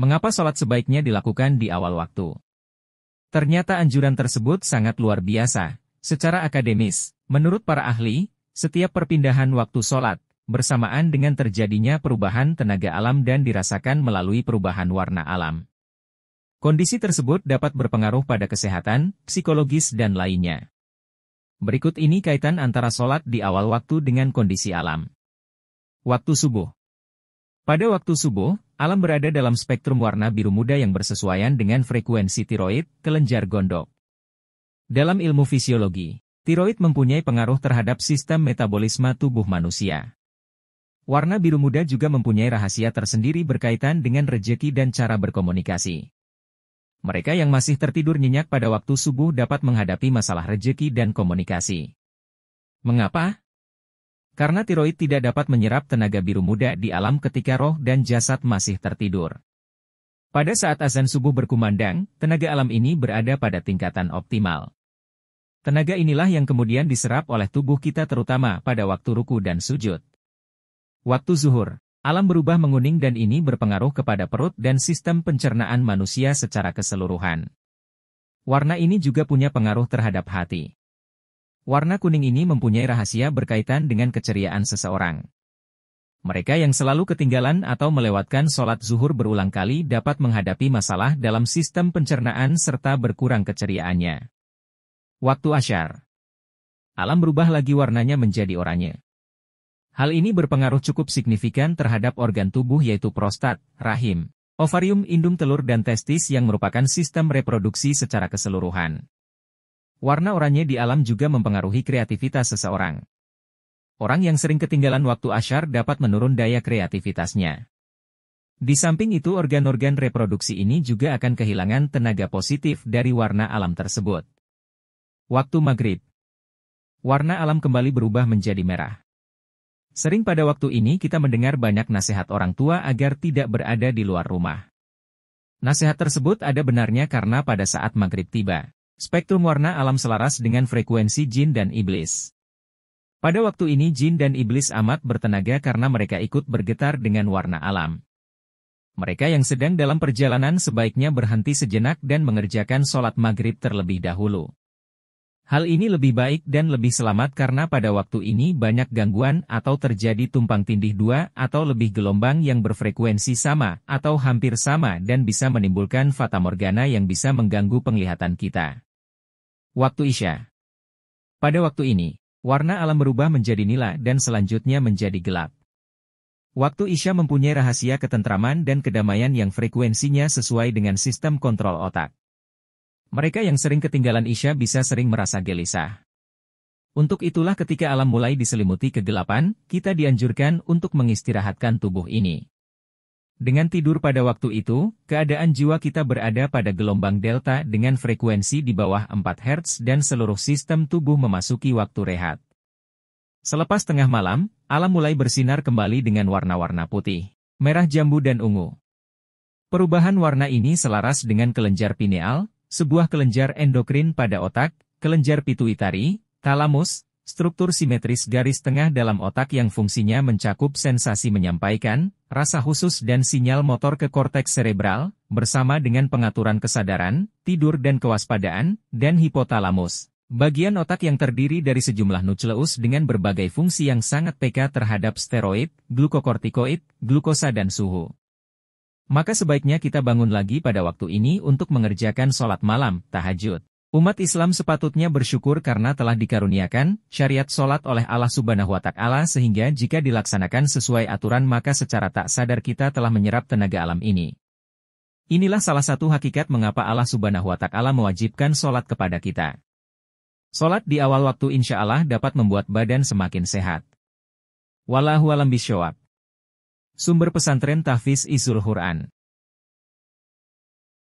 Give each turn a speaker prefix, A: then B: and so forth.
A: Mengapa sholat sebaiknya dilakukan di awal waktu? Ternyata anjuran tersebut sangat luar biasa. Secara akademis, menurut para ahli, setiap perpindahan waktu sholat, bersamaan dengan terjadinya perubahan tenaga alam dan dirasakan melalui perubahan warna alam. Kondisi tersebut dapat berpengaruh pada kesehatan, psikologis dan lainnya. Berikut ini kaitan antara sholat di awal waktu dengan kondisi alam. Waktu subuh. Pada waktu subuh, alam berada dalam spektrum warna biru muda yang bersesuaian dengan frekuensi tiroid, kelenjar gondok. Dalam ilmu fisiologi, tiroid mempunyai pengaruh terhadap sistem metabolisme tubuh manusia. Warna biru muda juga mempunyai rahasia tersendiri berkaitan dengan rejeki dan cara berkomunikasi. Mereka yang masih tertidur nyenyak pada waktu subuh dapat menghadapi masalah rejeki dan komunikasi. Mengapa? Karena tiroid tidak dapat menyerap tenaga biru muda di alam ketika roh dan jasad masih tertidur. Pada saat azan subuh berkumandang, tenaga alam ini berada pada tingkatan optimal. Tenaga inilah yang kemudian diserap oleh tubuh kita terutama pada waktu ruku dan sujud. Waktu zuhur, alam berubah menguning dan ini berpengaruh kepada perut dan sistem pencernaan manusia secara keseluruhan. Warna ini juga punya pengaruh terhadap hati. Warna kuning ini mempunyai rahasia berkaitan dengan keceriaan seseorang. Mereka yang selalu ketinggalan atau melewatkan sholat zuhur berulang kali dapat menghadapi masalah dalam sistem pencernaan serta berkurang keceriaannya. Waktu asyar. Alam berubah lagi warnanya menjadi oranye. Hal ini berpengaruh cukup signifikan terhadap organ tubuh yaitu prostat, rahim, ovarium, indung telur dan testis yang merupakan sistem reproduksi secara keseluruhan. Warna oranye di alam juga mempengaruhi kreativitas seseorang. Orang yang sering ketinggalan waktu asyar dapat menurun daya kreativitasnya. Di samping itu organ-organ reproduksi ini juga akan kehilangan tenaga positif dari warna alam tersebut. Waktu maghrib. Warna alam kembali berubah menjadi merah. Sering pada waktu ini kita mendengar banyak nasihat orang tua agar tidak berada di luar rumah. Nasihat tersebut ada benarnya karena pada saat maghrib tiba, spektrum warna alam selaras dengan frekuensi jin dan iblis. Pada waktu ini jin dan iblis amat bertenaga karena mereka ikut bergetar dengan warna alam. Mereka yang sedang dalam perjalanan sebaiknya berhenti sejenak dan mengerjakan sholat maghrib terlebih dahulu. Hal ini lebih baik dan lebih selamat karena pada waktu ini banyak gangguan atau terjadi tumpang tindih dua atau lebih gelombang yang berfrekuensi sama atau hampir sama dan bisa menimbulkan fatamorgana yang bisa mengganggu penglihatan kita. Waktu Isya. Pada waktu ini, warna alam berubah menjadi nila dan selanjutnya menjadi gelap. Waktu Isya mempunyai rahasia ketentraman dan kedamaian yang frekuensinya sesuai dengan sistem kontrol otak. Mereka yang sering ketinggalan Isya bisa sering merasa gelisah. Untuk itulah ketika alam mulai diselimuti kegelapan, kita dianjurkan untuk mengistirahatkan tubuh ini. Dengan tidur pada waktu itu, keadaan jiwa kita berada pada gelombang delta dengan frekuensi di bawah 4 Hz dan seluruh sistem tubuh memasuki waktu rehat. Selepas tengah malam, alam mulai bersinar kembali dengan warna-warna putih, merah jambu dan ungu. Perubahan warna ini selaras dengan kelenjar pineal, sebuah kelenjar endokrin pada otak, kelenjar pituitari, talamus, struktur simetris garis tengah dalam otak yang fungsinya mencakup sensasi menyampaikan, rasa khusus dan sinyal motor ke korteks cerebral, bersama dengan pengaturan kesadaran, tidur dan kewaspadaan, dan hipotalamus. Bagian otak yang terdiri dari sejumlah nukleus dengan berbagai fungsi yang sangat peka terhadap steroid, glukokortikoid, glukosa dan suhu. Maka sebaiknya kita bangun lagi pada waktu ini untuk mengerjakan sholat malam, tahajud. Umat Islam sepatutnya bersyukur karena telah dikaruniakan syariat sholat oleh Allah Subhanahu wa Ta'ala sehingga jika dilaksanakan sesuai aturan maka secara tak sadar kita telah menyerap tenaga alam ini. Inilah salah satu hakikat mengapa Allah Subhanahu wa Ta'ala mewajibkan sholat kepada kita. Sholat di awal waktu insya Allah dapat membuat badan semakin sehat. Wallahu a'lam bishawab. Sumber pesantren Tahfiz Izul Quran.